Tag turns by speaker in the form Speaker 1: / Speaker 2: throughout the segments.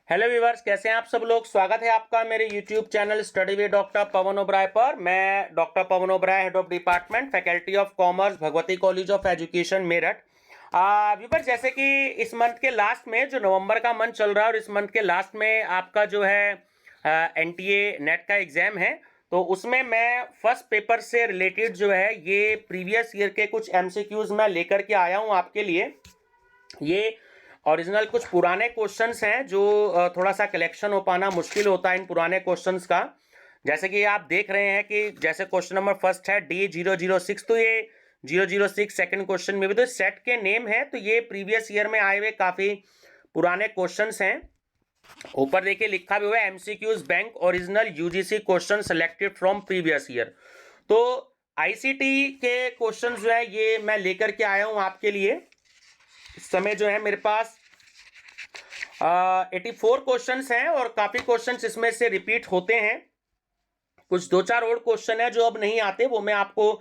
Speaker 1: Hello viewers, कैसे हैं आप सब लोग। स्वागत है आपका मेरे YouTube channel study with doctor Pawan Oberoi पर। मैं doctor Pawan Oberoi, head of department faculty of commerce, Bhagwati college of education, Meerut. Viewers, जैसे कि इस मंथ के लास्ट में जो नवंबर का मंथ चल रहा है और इस मंथ के लास्ट में आपका जो है एनटीए नेट का एग्जाम है, तो उसमें मैं फर्स्ट पेपर से रिलेटेड जो है ये प्रीवियस ईयर के कुछ एमसीक्यूज मैं लेकर के आया हूँ आपके लिए। ये ओरिजिनल कुछ पुराने क्वेश्चंस हैं जो थोड़ा सा कलेक्शन हो पाना मुश्किल होता है इन पुराने क्वेश्चंस का। जैसे कि आप देख रहे हैं कि जैसे क्वेश्चन नंबर फर्स्ट है D006, तो ये 006 सेकंड क्वेश्चन में भी तो सेट के नेम है, तो ये प्रीवियस ईयर में आए हुए काफी पुराने क्वेश्चंस हैं। ऊपर देखिए लिखा भी हुआ है MCQs bank original UGC question selected from previous year. तो आईसीटी के क्वेश्चन जो है ये मैं लेकर के आया हूं आपके लिए। इस समय जो है मेरे पास 84 क्वेश्चंस हैं और काफी क्वेश्चंस इसमें से रिपीट होते हैं। कुछ दो चार और क्वेश्चन है जो अब नहीं आते, वो मैं आपको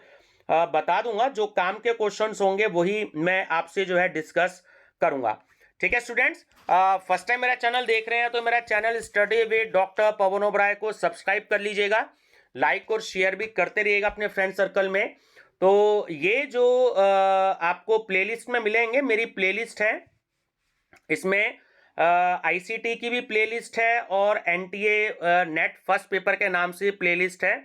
Speaker 1: बता दूंगा। जो काम के क्वेश्चंस होंगे वही मैं आपसे जो है डिस्कस करूंगा। ठीक है स्टूडेंट्स, फर्स्ट टाइम मेरा चैनल देख रहे हैं तो मेरा channel study with doctor Pawan Oberoi को सब्सक्राइब कर लीजिएगा, लाइक और शेयर भी करते रहिएगा अपने फ्रेंड सर्कल में। तो ये जो आपको प्लेलिस्ट में मिलेंगे, मेरी प्लेलिस्ट है, इसमें आईसीटी की भी प्लेलिस्ट है और एनटीए नेट फर्स्ट पेपर के नाम से प्लेलिस्ट है।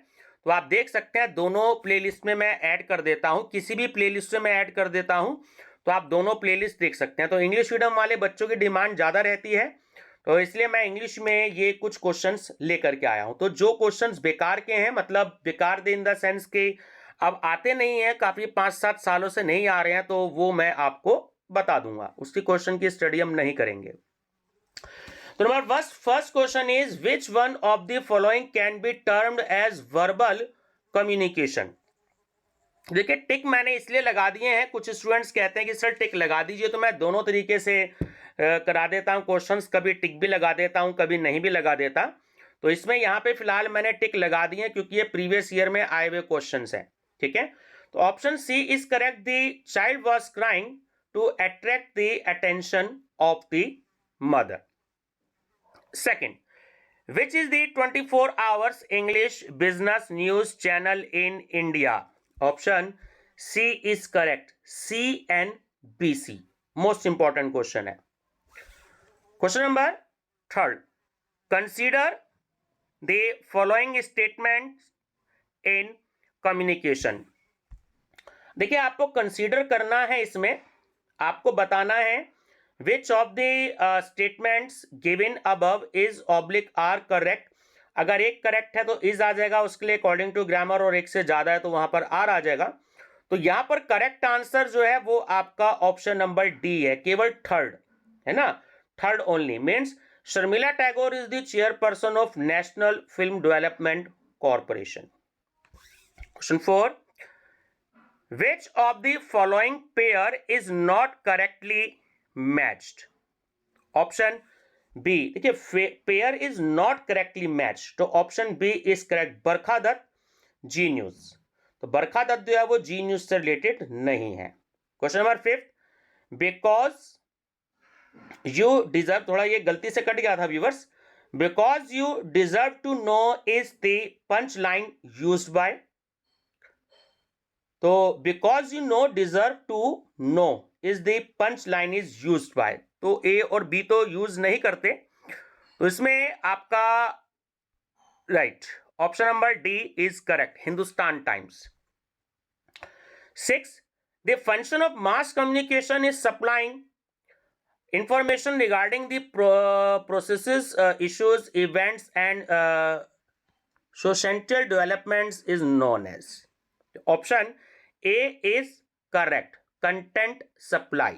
Speaker 1: तो आप देख सकते हैं दोनों प्लेलिस्ट में मैं ऐड कर देता हूं, किसी भी प्लेलिस्ट में मैं ऐड कर देता हूं तो आप दोनों प्लेलिस्ट देख सकते हैं। तो इंग्लिश मीडियम वाले बच्चों की डिमांड ज़्यादा रहती है, तो इसलिए मैं इंग्लिश में ये कुछ क्वेश्चंस लेकर के आया हूं। तो जो क्वेश्चंस बेकार के हैं, मतलब बेकार इन द सेंस के अब आते नहीं है, काफी 5-7 सालों से नहीं आ रहे हैं, तो वो मैं आपको बता दूंगा, उसकी क्वेश्चन की स्टडी हम नहीं करेंगे। तो number first question is which one of the following can be termed as verbal communication. देखिए टिक मैंने इसलिए लगा दिए हैं, कुछ स्टूडेंट्स कहते हैं कि सर टिक लगा दीजिए, तो मैं दोनों तरीके से करा देता हूं क्वेश्चंस, कभी टिक भी लगा देता हूं, कभी नहीं भी लगा देता। तो इसमें यहां पे फिलहाल मैंने टिक लगा दी है क्योंकि ये प्रीवियस ईयर में आए हुए क्वेश्चंस हैं। ठीक है, तो option C is correct, the child was crying to attract the attention of the mother. Second, which is the 24 hours English business news channel in India? Option C is correct, CNBC। most important question है। Question number third, consider the following statements in communication। देखिए आपको consider करना है, इसमें आपको बताना है which of the statements given above is oblique are correct। अगर एक करेक्ट है तो इज आ जाएगा उसके लिए अकॉर्डिंग टू ग्रामर, और एक से ज्यादा है तो वहां पर आर आ जाएगा। तो यहां पर करेक्ट आंसर जो है वो आपका ऑप्शन नंबर डी है, केवल थर्ड है ना, third only means Sharmila Tagore is the chairperson of national film development corporation. Question 4, which of the following pair is not correctly matched? Option B, देखिए pair is not correctly match, तो option B is correct, Barkha Dutt Zee news. तो बरखा दत्त जो है वो जी news से related नहीं है। Question number 5, because you deserve, थोड़ा ये गलती से कट गया था viewers, because you deserve to know is the punch line used by. तो because you know deserve to know is the punch line is used by, तो ए और बी तो यूज नहीं करते, तो इसमें आपका right option number D is correct, Hindustan Times. 6, the function of mass communication is supplying information regarding the processes, issues, events and social developments is known as. Option A is correct, content supply.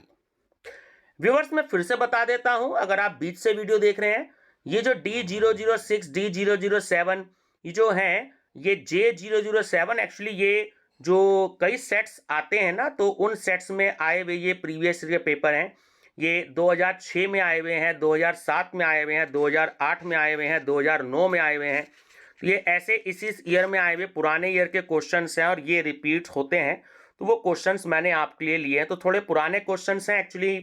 Speaker 1: Viewers मैं फिर से बता देता हूं, अगर आप बीच से video देख रहे हैं, ये जो D006, D007 ये जो हैं, ये J007 एक्चुअली ये जो कई सेट्स आते हैं ना, तो उन सेट्स में आए हुए ये प्रीवियस ईयर पेपर हैं। ये 2006 में आए हुए हैं, 2007 में आए हुए हैं, 2008 में आए हुए हैं, 2009 में आए हुए हैं। तो ये ऐसे इसी ईयर में आए हुए पुराने ईयर के क्वेश्चंस हैं और ये रिपीट होते हैं, तो वो क्वेश्चंस मैंने आपके लिए लिए हैं। तो थोड़े पुराने क्वेश्चंस हैं, एक्चुअली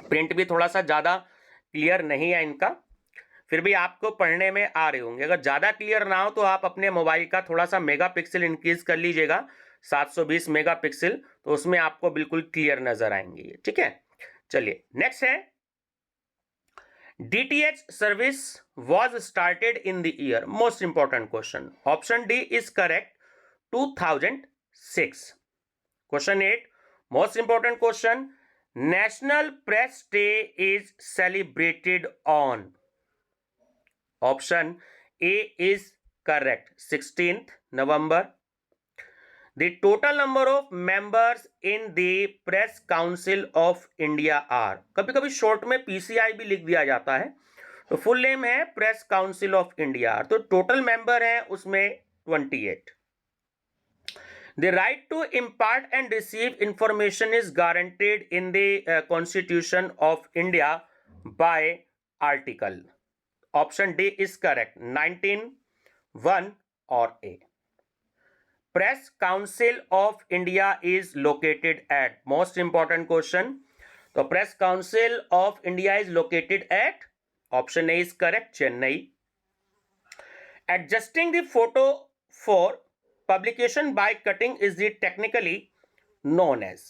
Speaker 1: प्रिंट भी थोड़ा सा ज़्यादा क्लियर नहीं है इनका, फिर भी आपको पढ़ने में आ रहे होंगे। अगर ज़्यादा क्लियर ना हो तो आप अपने मोबाइल का थोड़ा सा मेगापिक्सल इंक्रीज कर लीजिएगा, 720 मेगापिक्सल, तो उसमें आपको बिल्कुल क्लियर नजर आएंगे ये, ठीक है। चलिए नेक्स्ट है, DTH service was started in the year. Most important question. Option D is correct. 2006. Question 8. Most important question. National Press Day is celebrated on. Option A is correct. 16th November. The total number of members in the Press Council of India are. कभी कभी short में PCI भी लिख दिया जाता है, तो full name है प्रेस काउंसिल ऑफ इंडिया, तो टोटल मेंबर है उसमें 28. The right to impart and receive information is guaranteed in the Constitution of India by article. Option D is correct. 19(1) or A. Press Council of India is located at. Most important question. So Press Council of India is located at. Option A is correct. Chennai. Adjusting the photo for publication by cutting is the technically known as.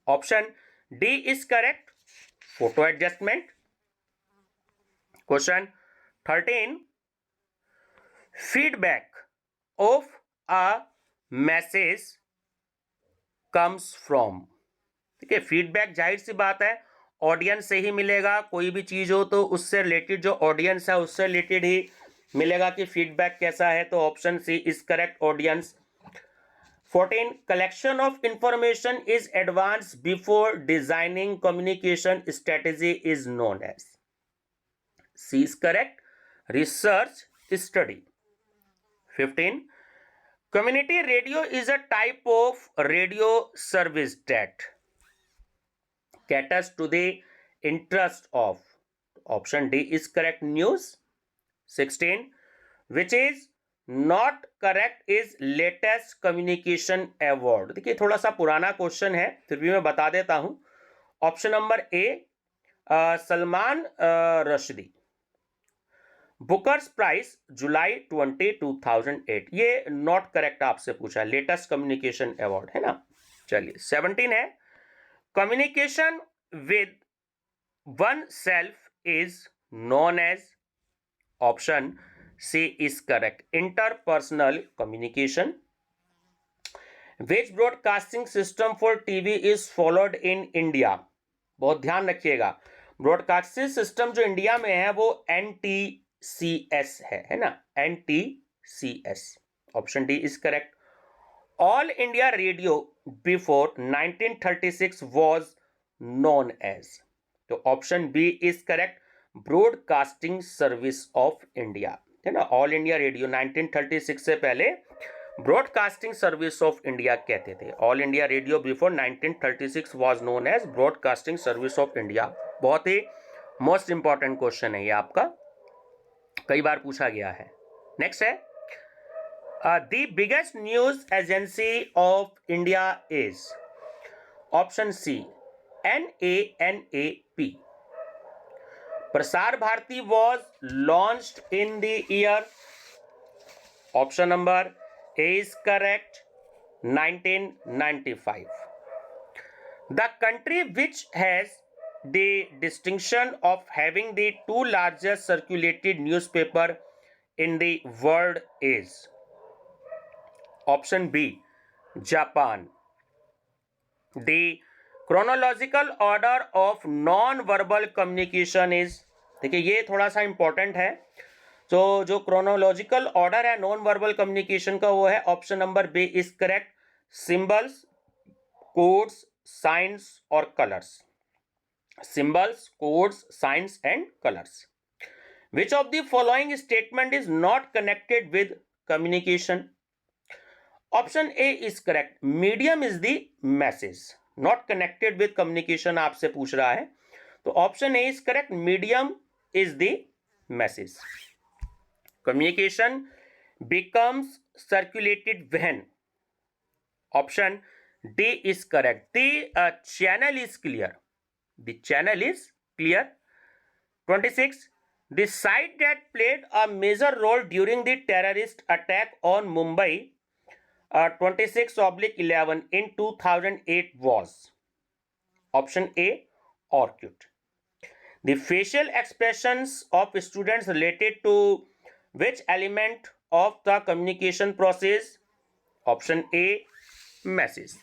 Speaker 1: Option D is correct. Photo adjustment. Question 13. Feedback of a message comes from, ठीक है। Feedback जाहिर सी बात है audience से ही मिलेगा, कोई भी चीज हो तो उससे रिलेटेड जो ऑडियंस है उससे रिलेटेड ही मिलेगा कि फीडबैक कैसा है, तो option C is correct, audience. 14. Collection of information is advance before designing communication strategy is known as. C is correct, research study. 15. Community radio is a type of radio service that caters to the interest of. Option D is correct, news. 16. Which is not correct is latest communication award. देखिए थोड़ा सा पुराना question है, फिर भी मैं बता देता हूं. Option number A Salman Rushdie. Booker's prize July 20, 2008. ये नॉट करेक्ट आपसे पूछा, लेटेस्ट कम्युनिकेशन अवार्ड है ना. चलिए 17 है, communication with one self is known as. Option C is correct, interpersonal communication. Which broadcasting system for TV is followed in India. बहुत ध्यान रखिएगा, ब्रॉडकास्टिंग सिस्टम जो इंडिया में है वो NTCS है ना, NTCS. Option D is correct. All India radio before 1936 was known as. तो option B is correct, broadcasting service of India है ना. ऑल इंडिया रेडियो 1936 से पहले ब्रॉडकास्टिंग सर्विस ऑफ इंडिया कहते थे. All India radio before 1936 was known as broadcasting service of India. बहुत ही most important question है ये आपका, कई बार पूछा गया है. नेक्स्ट है, the biggest news agency of India is. Option C NANAP. Prasar Bharati was launched in the year. Option number A is correct, 1995. The country which has the distinction of having the two largest circulated newspaper in the world is. Option B, Japan. The chronological order of non-verbal communication is. देखिए ये थोड़ा सा important है, तो जो chronological order है non verbal communication का वो है option number B is correct, symbols, codes, signs और colours. Symbols, codes, signs and colors. Which of the following statement is not connected with communication? Option A is correct. Medium is the message. Not connected with communication आपसे पूछ रहा है, तो option A is correct, medium is the message. Communication becomes circulated when. Option D is correct, the channel is clear. The channel is clear. 26. The site that played a major role during the terrorist attack on Mumbai 26/11 in 2008 was option A, Orkut. The facial expressions of students related to which element of the communication process? Option A, message.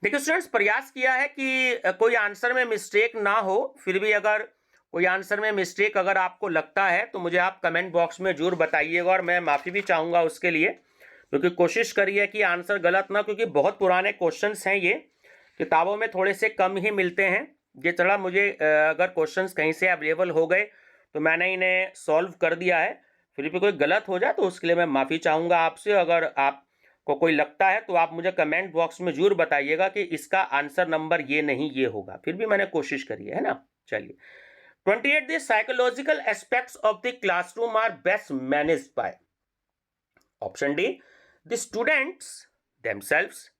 Speaker 1: देखिए students, प्रयास किया है कि कोई answer में mistake ना हो. फिर भी अगर कोई आंसर में मिस्टेक अगर आपको लगता है तो मुझे आप कमेंट बॉक्स में जरूर बताइएगा, और मैं माफ़ी भी चाहूँगा उसके लिए, क्योंकि कोशिश करिए कि आंसर गलत ना, क्योंकि बहुत पुराने क्वेश्चंस हैं ये, किताबों में थोड़े से कम ही मिलते हैं. ये चला मुझे अगर क्वेश्चंस कहीं से अवेलेबल हो गए तो मैंने इन्हें सॉल्व कर दिया है. फिर भी कोई गलत हो जाए तो उसके लिए मैं माफ़ी चाहूँगा आपसे. अगर आपको कोई लगता है तो आप मुझे कमेंट बॉक्स में जरूर बताइएगा कि इसका आंसर नंबर ये नहीं ये होगा. फिर भी मैंने कोशिश करी है ना. चलिए, 28. The psychological aspects of the classroom are best managed by option D, the students themselves.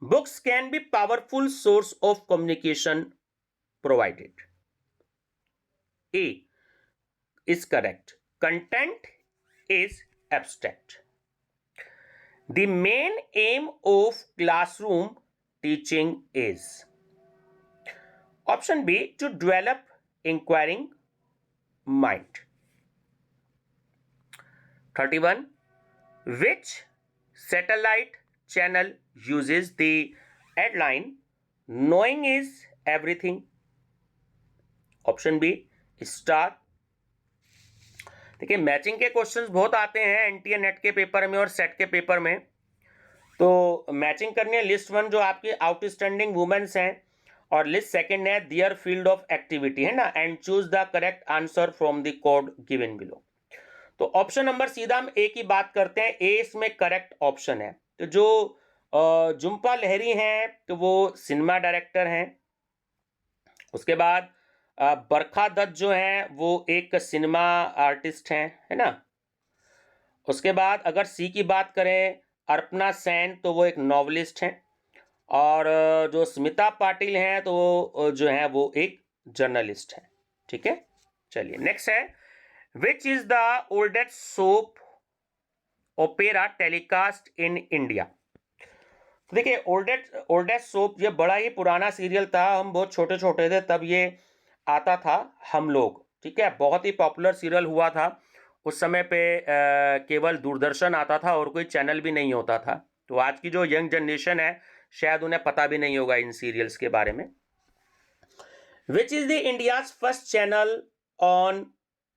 Speaker 1: Books can be powerful source of communication provided. A is correct. Content is abstract. The main aim of classroom teaching is option B, to develop inquiring mind. 31. Which satellite channel uses the headline knowing is everything? Option B, star. देखिए, matching के questions बहुत आते हैं NTA net के paper में और set के paper में. तो मैचिंग करनी है. लिस्ट 1 जो आपकी आउटस्टैंडिंग वुमेन्स हैं, और लिस्ट सेकंड है दियर फील्ड ऑफ एक्टिविटी, है ना, and choose the correct answer from the code given below. तो ऑप्शन नंबर, सीधा हम ए की बात करते हैं. ए इसमें करेक्ट ऑप्शन है. तो जो जुम्पा लहरी हैं तो वो सिनेमा डायरेक्टर हैं. उसके बाद बरखा दत्त जो हैं वो एक सिनेमा आर्टिस्ट हैं, है ना. उसके बाद अगर सी की बात करें, अर्पना सेन, तो वो एक नॉवलिस्ट हैं. और जो स्मिता पाटिल हैं तो वो जो है वो एक जर्नलिस्ट हैं. ठीक है. चलिए, नेक्स्ट है, which is the oldest soap opera telecast in India. देखिए, ओल्डेस्ट सोप, ये बड़ा ही पुराना सीरियल था. हम बहुत छोटे छोटे थे तब ये आता था, हम लोग. ठीक है, बहुत ही पॉपुलर सीरियल हुआ था उस समय पे. केवल दूरदर्शन आता था और कोई चैनल भी नहीं होता था. तो आज की जो यंग जनरेशन है शायद उन्हें पता भी नहीं होगा इन सीरियल्स के बारे में. Which is the India's first channel on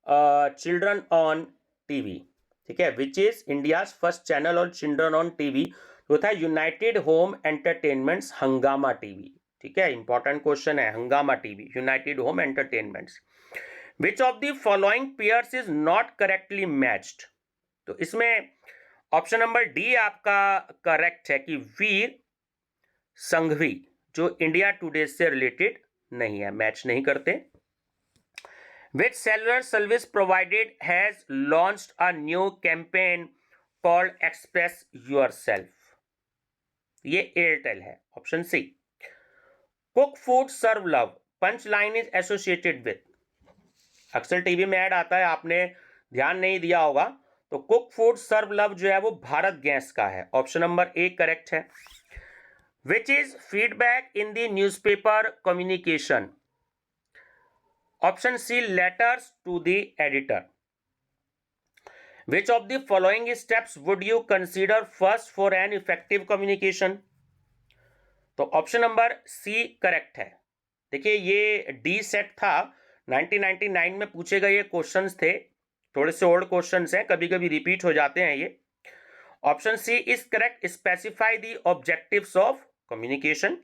Speaker 1: children on TV. ठीक है, which is India's first channel on children on TV. तो था यूनाइटेड होम एंटरटेनमेंट्स, हंगामा टीवी. ठीक है, इंपॉर्टेंट क्वेश्चन है. हंगामा TV, United home entertainments. Which of the following pairs is not correctly matched. तो इसमें ऑप्शन नंबर डी आपका करेक्ट है कि वीर संघवी जो इंडिया टुडे से रिलेटेड नहीं है, मैच नहीं करते. Which cellular service provided has launched a new campaign called Express Yourself. ये एयरटेल है. Option C. Cook food serve love, punch line is associated with. अक्सर टीवी में ऐड आता है, आपने ध्यान नहीं दिया होगा. तो कुक फूड सर्व लव जो है वो भारत गैस का है. ऑप्शन नंबर ए करेक्ट है. Which is feedback in the newspaper communication. Option C, letters to the editor. Which of the following steps would you consider first for an effective communication? तो option number C correct है. देखिए, ये D set था, 1999 में पूछे गए ये questions थे. थोड़े से ओल्ड क्वेश्चंस हैं, कभी कभी रिपीट हो जाते हैं ये. Option C is correct. Specify the objectives of communication.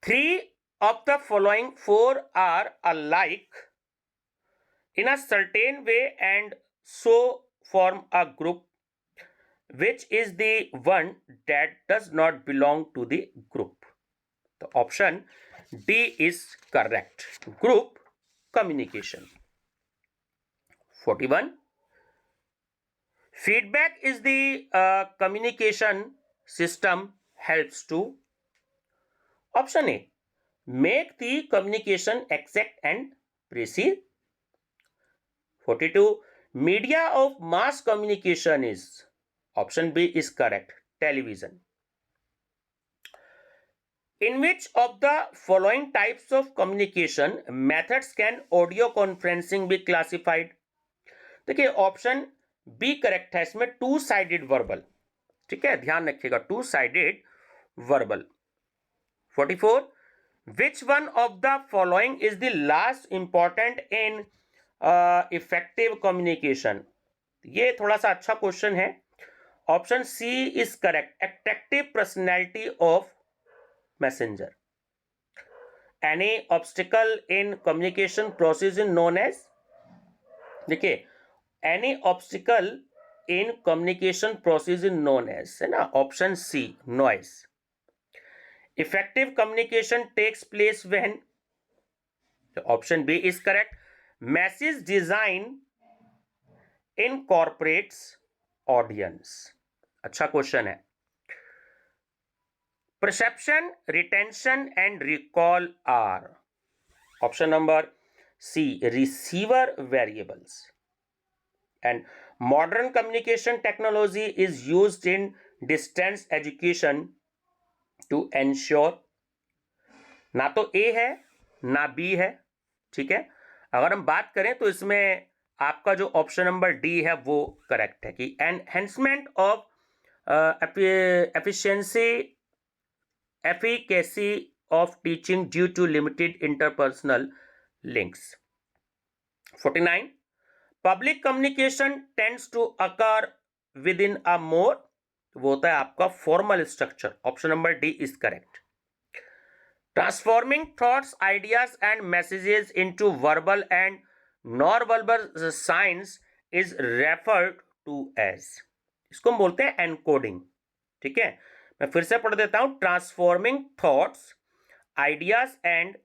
Speaker 1: 3 of the following 4 are alike in a certain way and so form a group. Which is the one that does not belong to the group? The option D is correct. Group communication. 41. Feedback is the communication system helps to. Option A, make the communication exact and precise. 42, media of mass communication is, option B is correct, television. In which of the following types of communication methods can audio conferencing be classified? देखिए option B correct है इसमें, two sided verbal, ठीक है, ध्यान रखिएगा, two sided verbal. 44, which one of the following is the last important in effective communication? ये थोड़ा सा अच्छा क्वेश्चन है. Option C is correct, attractive personality of messenger. Any obstacle in communication process is known as, देखिए any obstacle in communication process is known as, है ना, option C noise. Effective communication takes place when, option B is correct, message design incorporates audience. अच्छा question है. Perception, retention and recall are, option number C receiver variables. And modern communication technology is used in distance education to ensure, ना तो ए है ना B है, ठीक है. अगर हम बात करें तो इसमें आपका जो ऑप्शन नंबर डी है वो करेक्ट है कि enhancement of efficacy of teaching due to limited interpersonal links. 49, public communication tends to occur with in a more, वो होता है आपका formal structure. Option number D is correct. Transforming thoughts, ideas and messages into verbal and nonverbal signs is referred to as, इसको हम बोलते हैं encoding, ठीक है. मैं फिर से पढ़ देता हूं. Transforming thoughts, ideas and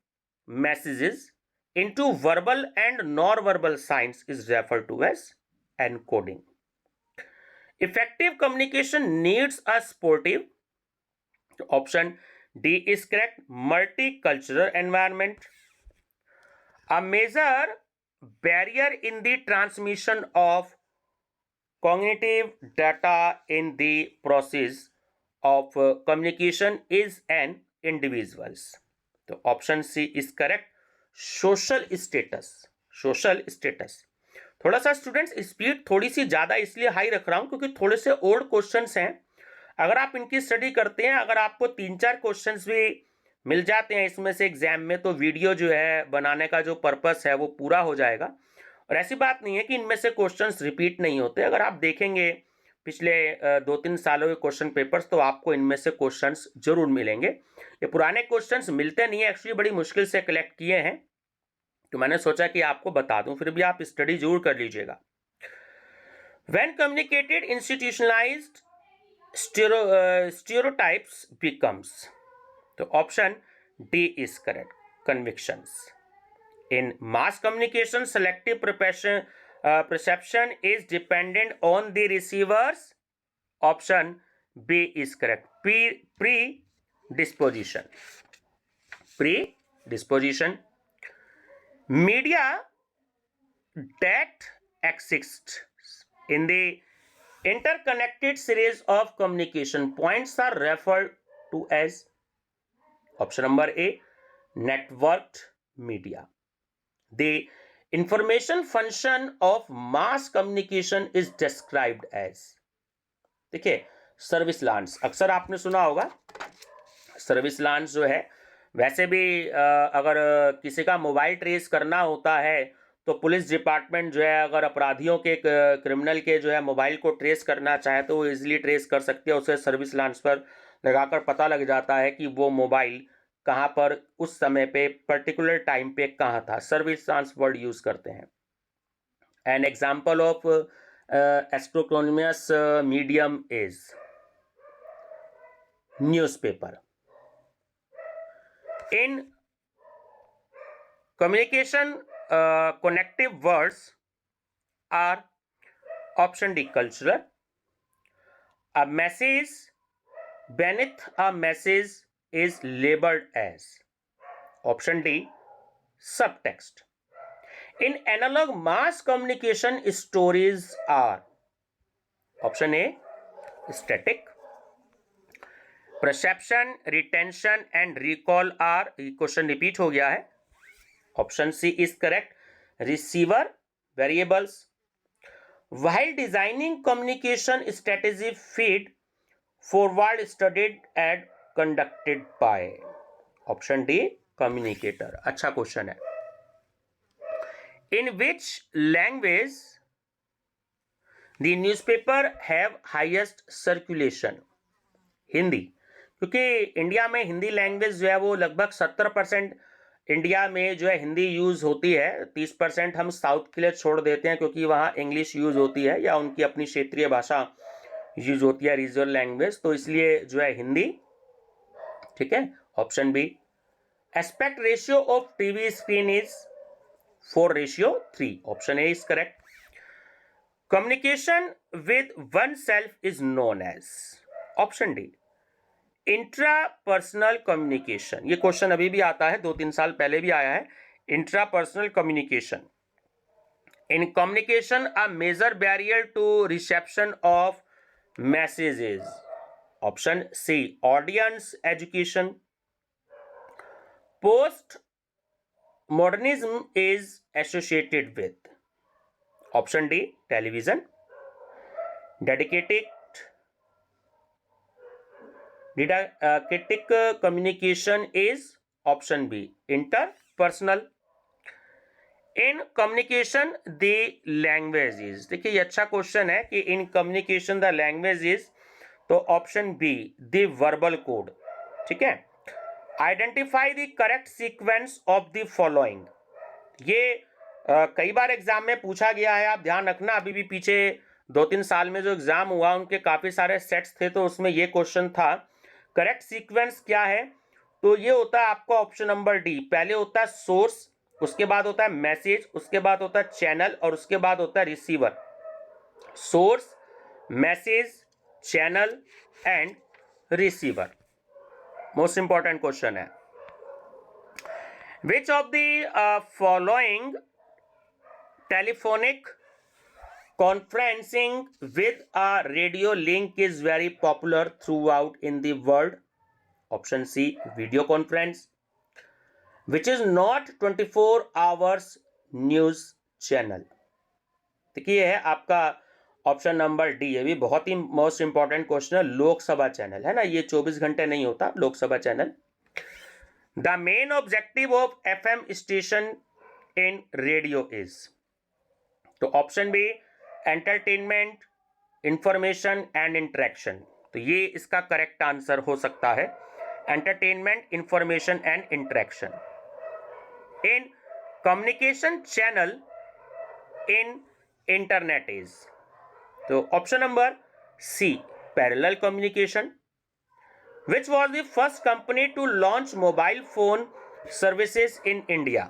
Speaker 1: messages into verbal and non-verbal signs is referred to as encoding. Effective communication needs a sportive, option D is correct, multicultural environment. A major barrier in the transmission of cognitive data in the process of communication is an individual's. तो option C is correct, social status. Social status. थोड़ा सा students speed थोड़ी सी ज़्यादा इसलिए high रख रहा हूं क्योंकि थोड़े से ओल्ड क्वेश्चंस हैं. अगर आप इनकी स्टडी करते हैं, अगर आपको 3-4 क्वेश्चंस भी मिल जाते हैं इसमें से एग्जाम में, तो वीडियो जो है बनाने का जो पर्पस है वो पूरा हो जाएगा. और ऐसी बात नहीं है कि इनमें से क्वेश्चंस रिपीट नहीं होते. अगर आप देखेंगे पिछले 2-3 सालों के क्वेश्चन पेपर्स, तो आपको इनमें से क्वेश्चंस जरूर मिलेंगे. ये पुराने क्वेश्चंस मिलते नहीं है, एक्चुअली बड़ी मुश्किल से कलेक्ट किए हैं, तो मैंने सोचा कि आपको बता दूं, फिर भी आप स्टडी जरूर कर लीजिएगा. When communicated institutionalised stereotypes becomes, तो option D is correct, convictions. In mass communication selective perception is dependent on the receivers, option B is correct, predisposition. Media that exists in the interconnected series of communication points are referred to as, option number A, networked media. The information function of mass communication is described as, देखिए service lines, अक्सर आपने सुना होगा service lines जो है. वैसे भी अगर किसी का मोबाइल ट्रेस करना होता है तो पुलिस डिपार्टमेंट जो है अगर अपराधियों के, क्रिमिनल के जो है मोबाइल को ट्रेस करना चाहे तो वो इजीली ट्रेस कर सकती है. उसे सर्विस लाइन्स पर लगाकर पता लग जाता है कि वो मोबाइल कहाँ पर उस समय पे पर्टिकुलर टाइम पे कहाँ था. सर्विस लाइन्स वर्ड यूज करते हैं. An example of autonomous medium is newspaper. In communication connective words are, option D, cultural. A message beneath a message is labeled as, option D subtext. In analog mass communication, stories are option A static, perception, retention and recall are, ये question repeat हो गया है. Option C is correct, receiver variables. While designing communication strategy, feed forward studied and conducted by, option D communicator. अच्छा question है. In which language the newspaper have highest circulation? Hindi, क्योंकि India में Hindi language जो है वो लगभग 70% इंडिया में जो है हिंदी यूज होती है. 30% हम साउथ के लिए छोड़ देते हैं क्योंकि वहाँ इंग्लिश यूज होती है या उनकी अपनी क्षेत्रीय भाषा यूज होती है, रीजनल लैंग्वेज. तो इसलिए जो है हिंदी. ठीक है, option B. Aspect ratio of TV screen is 4:3. Option A is correct. Communication with oneself is known as, option D intrapersonal communication. ये क्वेश्चन अभी भी आता है, 2-3 साल पहले भी आया है. Intrapersonal communication. In communication a major barrier to reception of messages, option C audience education. Post modernism is associated with, option D television. Didactic communication is, option B interpersonal. In communication the language is, देखिए ये अच्छा question है कि in communication the language is, तो option B the verbal code. ठीक है. Identify the correct sequence of the following. ये कई बार एग्जाम में पूछा गया है, आप ध्यान रखना. अभी भी पीछे 2-3 साल में जो एग्जाम हुआ उनके काफी सारे सेट्स थे, तो उसमें ये क्वेश्चन था करेक्ट सीक्वेंस क्या है. तो ये होता है आपका ऑप्शन नंबर डी. पहले होता है सोर्स, उसके बाद होता है मैसेज, उसके बाद होता है चैनल और उसके बाद होता है receiver. Source, message, channel and receiver. Most important question है. Which of the following telephonic conferencing with a radio link is very popular throughout in the world, option C video conference. Which is not 24 hours news channel. देखिए है आपका option number D. ये भी बहुत ही most important question है. Lok Sabha channel है ना, ये 24 घंटे नहीं होता Lok Sabha channel. The main objective of FM station in radio is, तो option B entertainment, information and interaction. तो ये इसका करेक्ट आंसर हो सकता है, entertainment, information and interaction. In communication channel in internet is, तो option number C parallel communication. Which was the first company to launch mobile phone services in India,